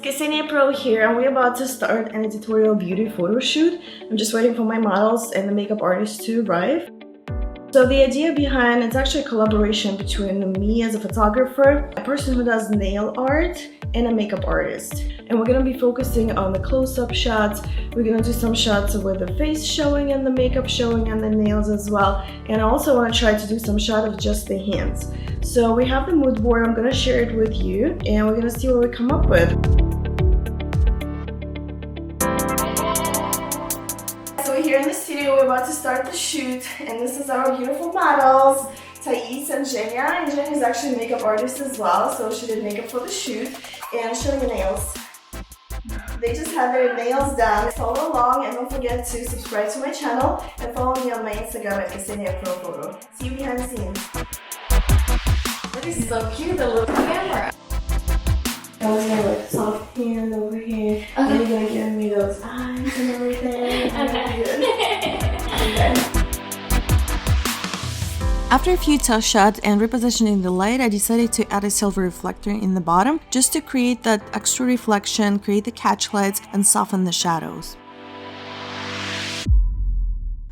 Ksenia Pro here, and we're about to start an editorial beauty photo shoot. I'm just waiting for my models and the makeup artist to arrive. So the idea behind it's actually a collaboration between me as a photographer, a person who does nail art, and a makeup artist. And we're gonna be focusing on the close-up shots. We're gonna do some shots with the face showing and the makeup showing and the nails as well. And I also wanna try to do some shot of just the hands. So we have the mood board, I'm gonna share it with you, and we're gonna see what we come up with. So we're here in the studio, we're about to start the shoot, and this is our beautiful models, Thais and Ksenia. And Ksenia is actually a makeup artist as well, so she did makeup for the shoot. And show me the nails. They just had their nails done. Follow along and don't forget to subscribe to my channel and follow me on my Instagram at Ksenia Pro Photo. See you behind the scenes. This is so cute, the little camera. I was gonna like soft hand over here. Okay. And you're gonna give me those eyes and everything. Okay. After a few test shots and repositioning the light, I decided to add a silver reflector in the bottom just to create that extra reflection, create the catch lights, and soften the shadows.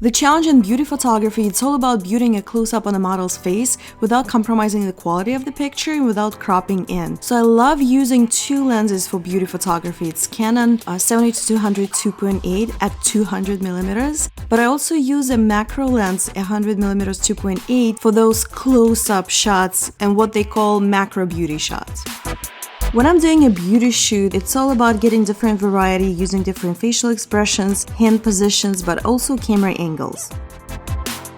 The challenge in beauty photography, it's all about beautying a close-up on a model's face without compromising the quality of the picture and without cropping in. So I love using two lenses for beauty photography. It's Canon 70-200 2.8 at 200mm, but I also use a macro lens 100mm 2.8 for those close-up shots and what they call macro beauty shots. When I'm doing a beauty shoot, it's all about getting different variety, using different facial expressions, hand positions, but also camera angles.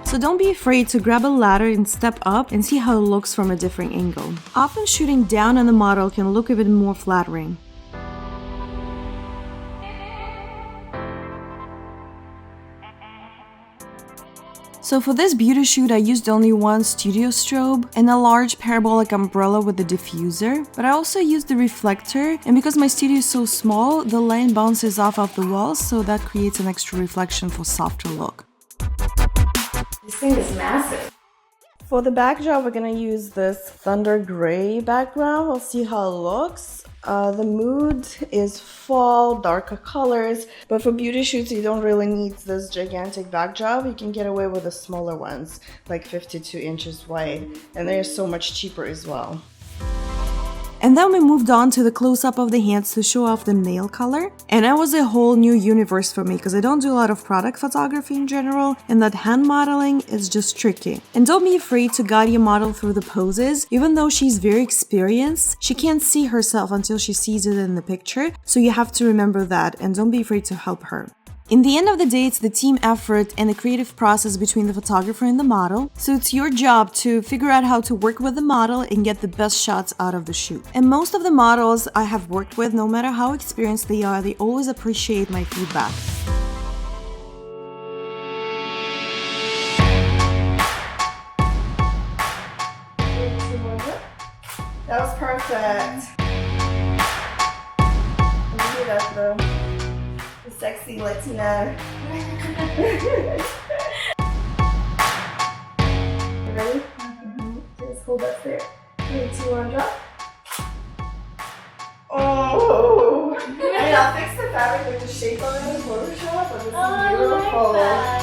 So don't be afraid to grab a ladder and step up and see how it looks from a different angle. Often shooting down on the model can look a bit more flattering. So for this beauty shoot, I used only one studio strobe and a large parabolic umbrella with a diffuser, but I also used the reflector, and because my studio is so small, the light bounces off of the walls, so that creates an extra reflection for softer look. This thing is massive. For the backdrop, we're gonna use this thunder gray background. We'll see how it looks. The mood is fall, darker colors, but for beauty shoots, you don't really need this gigantic backdrop. You can get away with the smaller ones, like 52 inches wide, and they're so much cheaper as well. And then we moved on to the close-up of the hands to show off the nail color. And that was a whole new universe for me because I don't do a lot of product photography in general, and that hand modeling is just tricky. And don't be afraid to guide your model through the poses. Even though she's very experienced, she can't see herself until she sees it in the picture, so you have to remember that and don't be afraid to help her. In the end of the day, it's the team effort and the creative process between the photographer and the model, so it's your job to figure out how to work with the model and get the best shots out of the shoot. And most of the models I have worked with, no matter how experienced they are, they always appreciate my feedback. That was perfect. Let me do that though. Sexy Latina. Ready? Just hold that there. 3, 2, 1, drop. Oh! I mean, I'll fix the fabric with the shape of it in Photoshop, but this is beautiful. I like that.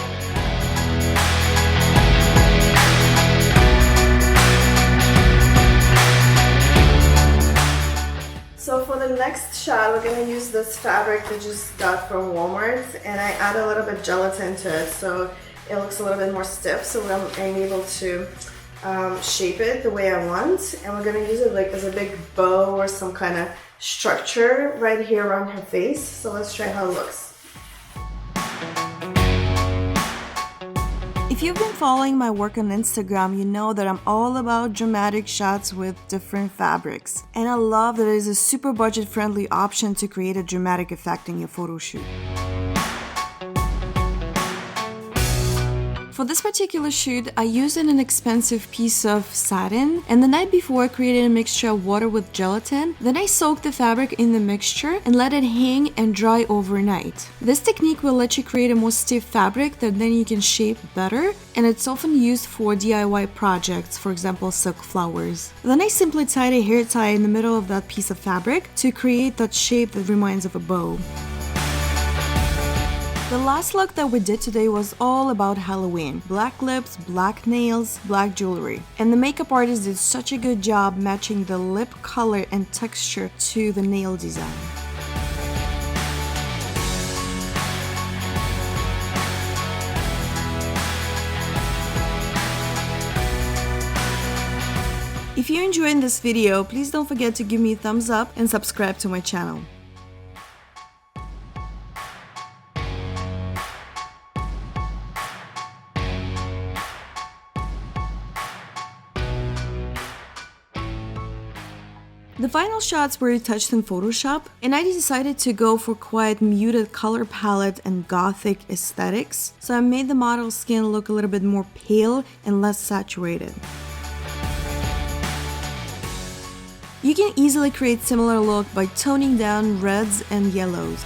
So for the next shot, we're going to use this fabric we just got from Walmart, and I add a little bit gelatin to it so it looks a little bit more stiff, so I'm able to shape it the way I want. And we're going to use it like as a big bow or some kind of structure right here around her face. So let's try how it looks. If you've been following my work on Instagram, you know that I'm all about dramatic shots with different fabrics. And I love that it is a super budget-friendly option to create a dramatic effect in your photo shoot. For this particular shoot, I used an inexpensive piece of satin, and the night before I created a mixture of water with gelatin. Then I soaked the fabric in the mixture and let it hang and dry overnight. This technique will let you create a more stiff fabric that then you can shape better, and it's often used for DIY projects, for example silk flowers. Then I simply tied a hair tie in the middle of that piece of fabric to create that shape that reminds of a bow. The last look that we did today was all about Halloween. Black lips, black nails, black jewelry. And the makeup artist did such a good job matching the lip color and texture to the nail design. If you're enjoying this video, please don't forget to give me a thumbs up and subscribe to my channel. The final shots were retouched in Photoshop, and I decided to go for quite muted color palette and gothic aesthetics, so I made the model's skin look a little bit more pale and less saturated. You can easily create similar look by toning down reds and yellows.